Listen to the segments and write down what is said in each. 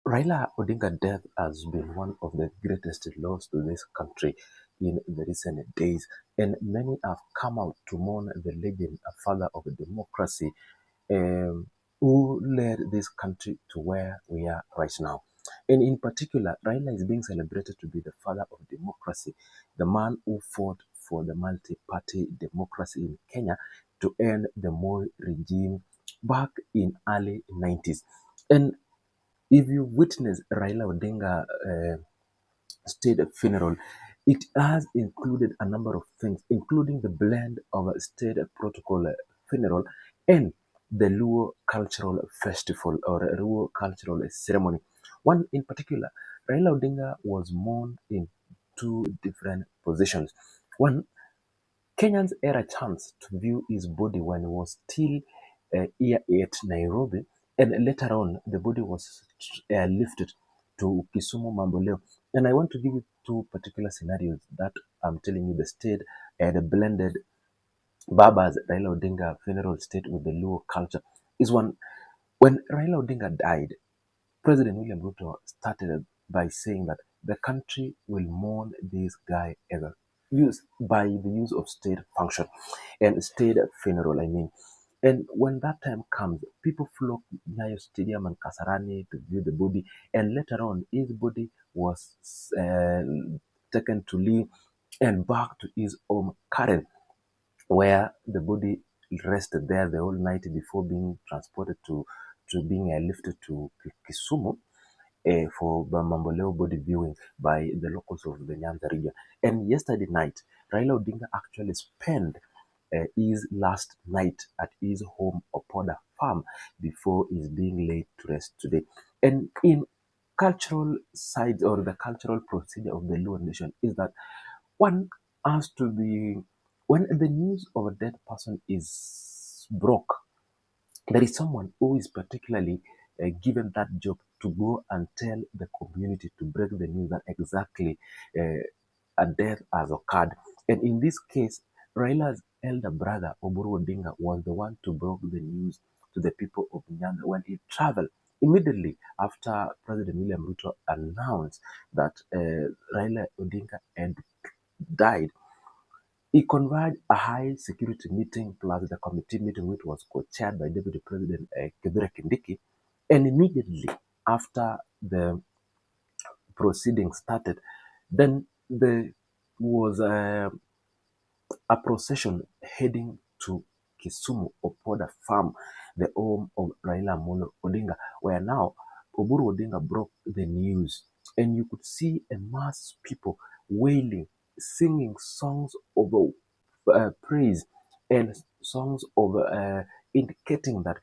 Raila Odinga's death has been one of the greatest loss to this country in the recent days, and many have come out to mourn the legend, a father of democracy, um, who led this country to where we are right now. And in particular, Raila is being celebrated to be the father of democracy, the man who fought for the multi-party democracy in Kenya to end the Moi regime back in early 90s. And if you witness Raila Odinga state funeral, it has included a number of things, including the blend of a state protocol funeral and the Luo cultural festival or Luo cultural ceremony. One in particular, Raila Odinga was mourned in two different positions. One, Kenyans era chance to view his body when he was still here at Nairobi, and later on the body was lifted to Kisumu Mamboleo. And I want to give you two particular scenarios that I'm telling you the state had blended Baba's Raila Odinga funeral state with the Luo culture. Is one when Raila Odinga died, President William Ruto started by saying that the country will mourn this guy as a use by the use of state function and state funeral. I mean, and when that time comes, people flock to Nyayo Stadium and Kasarani to view the body, and later on, his body was taken to live and back to his home, Karen, where the body rested there the whole night before being transported to being lifted to Kisumu for Mamboleo body viewing by the locals of the Nyanza region. And yesterday night, Raila Odinga actually spent his last night at his home Opoda farm before he's being laid to rest today. And in cultural side or the cultural procedure of the Luo nation is that one has to be when the news of a dead person is broke, there is someone who is particularly given that job to go and tell the community to break the news that exactly uh, a death has occurred. And in this case, Raila's elder brother, Oburu Odinga, was the one to break the news to the people of Nyanda when he traveled immediately after President William Ruto announced that Raila Odinga had died. He convened a high security meeting plus the committee meeting, which was co-chaired by Deputy President Kithure Kindiki. And immediately after the proceedings started, then there was a procession heading to Kisumu Opoda Farm, the home of Raila Amollo Odinga, where now Oburu Odinga broke the news, and you could see a mass of people wailing, singing songs of praise and songs of indicating that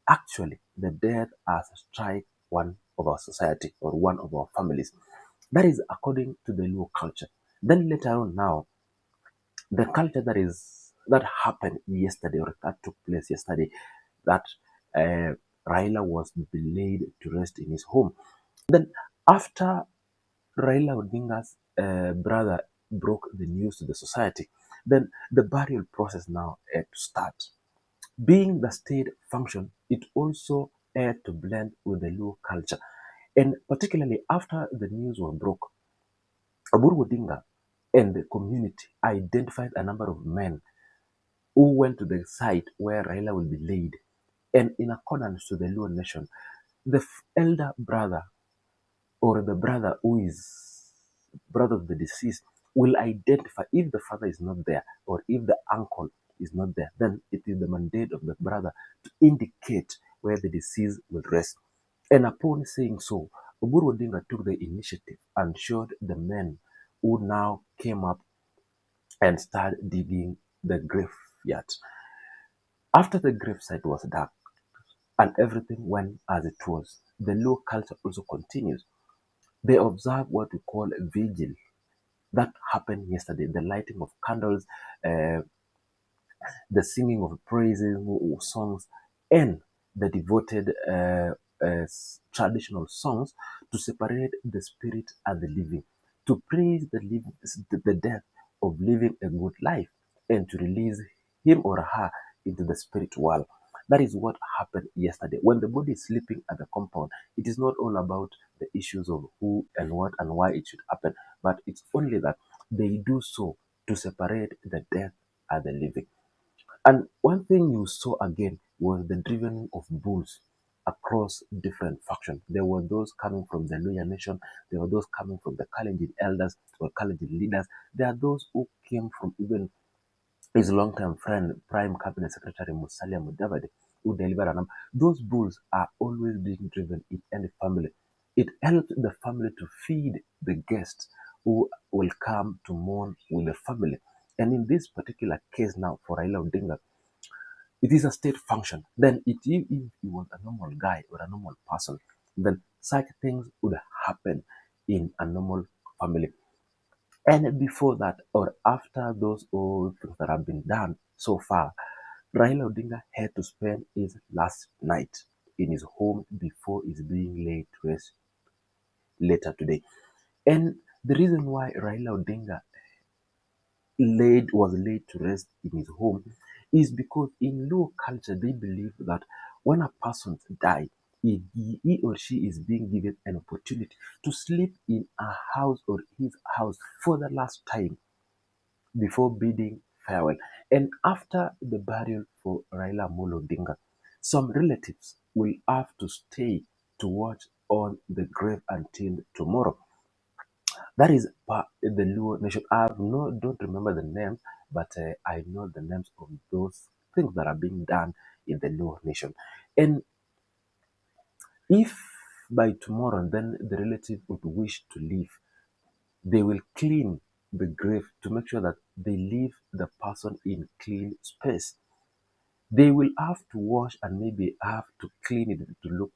actually the death has struck one of our society or one of our families. That is according to the Luo culture. Then later on now, the culture that happened yesterday or that took place yesterday, that uh, Raila was delayed to rest in his home. Then after Raila Odinga's brother broke the news to the society, then the burial process now had to start. Being the state function, it also had to blend with the Luo culture. And particularly after the news was broke, Oburu Odinga and the community identified a number of men who went to the site where Raila will be laid. And in accordance to the Luo nation, the elder brother or the brother who is brother of the deceased will identify if the father is not there or if the uncle is not there, then it is the mandate of the brother to indicate where the deceased will rest. And upon saying so, Oburu Odinga took the initiative and showed the men who now came up and started digging the graveyard. After the gravesite was dug and everything went as it was, the Luo culture also continues. They observe what we call a vigil. That happened yesterday. The lighting of candles, uh, the singing of praises, songs, and the devoted traditional songs to separate the spirit and the living, to praise the death of living a good life, and to release him or her into the spirit world. That is what happened yesterday. When the body is sleeping at the compound, it is not all about the issues of who and what and why it should happen, but it's only that they do so to separate the dead and the living. And one thing you saw again was the driven of bulls across different factions. There were those coming from the Luya nation, there were those coming from the Kalenjin elders or Kalenjin leaders. There are those who came from even his long-term friend, Prime Cabinet Secretary Musalia Mudavadi, who delivered an those bulls are always being driven in any family. It helps the family to feed the guests who will come to mourn with the family. And in this particular case now for Raila Odinga, it is a state function. Then if he was a normal guy or a normal person, then such things would happen in a normal family. And before that, or after those old things that have been done so far, Raila Odinga had to spend his last night in his home before he's being laid to rest later today. And the reason why Raila Odinga was laid to rest in his home is because in Luo culture they believe that when a person dies, he or she is being given an opportunity to sleep in a house or his house for the last time before bidding farewell. And after the burial for Raila Amollo Odinga, some relatives will have to stay to watch on the grave until tomorrow. That is the Luo nation. Don't remember the names, but I know the names of those things that are being done in the Luo nation. And if by tomorrow then the relative would wish to leave, they will clean the grave to make sure that they leave the person in clean space. They will have to wash and maybe have to clean it to look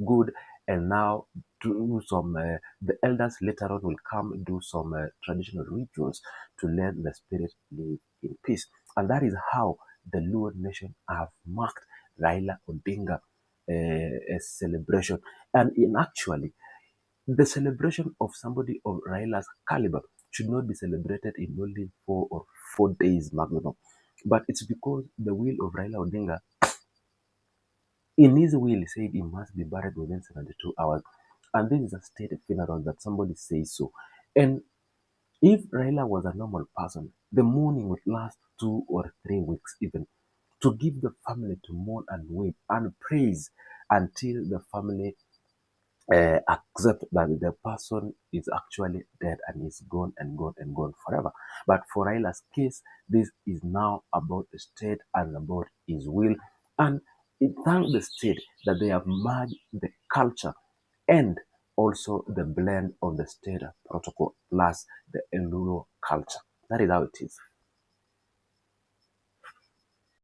good. And now do some, the elders later on will come do some traditional rituals to let the spirit live in peace. And that is how the Luo nation have marked Raila Odinga a celebration. And in actually, the celebration of somebody of Raila's caliber should not be celebrated in only 4 days maximum. But it's because the will of Raila Odinga, in his will, he said he must be buried within 72 hours. And this is a state funeral that somebody says so. And if Raila was a normal person, the mourning would last 2 or 3 weeks even to give the family to mourn and wait and praise until the family accept that the person is actually dead and is gone and gone and gone forever. But for Raila's case, this is now about the state and about his will. And it thanks the state that they have merged the culture and also the blend of the state protocol plus the Eluro culture. That is how it is.